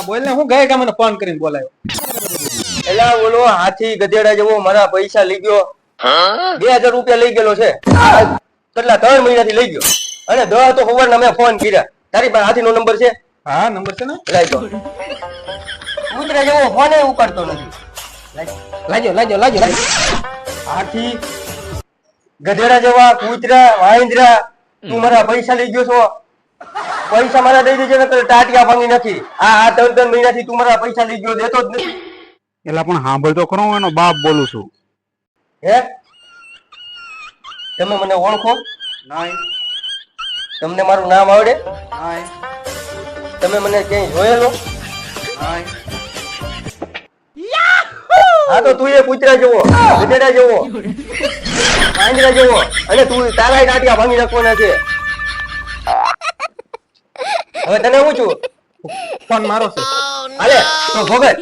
એલા બોલ ને હું ગયે કે મને ફોન કરીને બોલાયો. એલા ઓલો હાથી ગધેડા જેવો મારા પૈસા લઈ ગયો. 2000 રૂપિયા લઈ ગયેલો છે. કેટલા 3 મહિનાથી લઈ ગયો. અને તો ખબર મેં ફોન કર્યા. તારી પાસે હાથીનો નંબર છે? હા નંબર છે ને. લાજો. કૂતરા જેવો ફોન ઉપાડતો નથી. લાજો. હાથી ગધેડા જેવા કૂતરા વાંદરા તું મારા પૈસા લઈ ગયો છો. પૈસા મારા દઈ દેજે નકર ટાટિયા ભાંગી નથી. આ 3 મહિનાથી તું મારા પૈસા લઈ ગયો દેતો જ નથી. એલા પણ સાંભળ તો ખરો, હું એનો બાપ બોલું છું. હે તમે મને ઓળખો? નહીં. તમને મારું નામ આવડે? નહીં. તમે મને ક્યાંય જોયેલો? નહીં. હા તો તું એ કૂતરા જેવો ગધેડા જેવો પાંજરા જેવો અને તું તારા ટાટિયા ભાંગી નાખવાના છે. હવે તને હું છું ફોન મારો છે. હાલે તો ભોગત.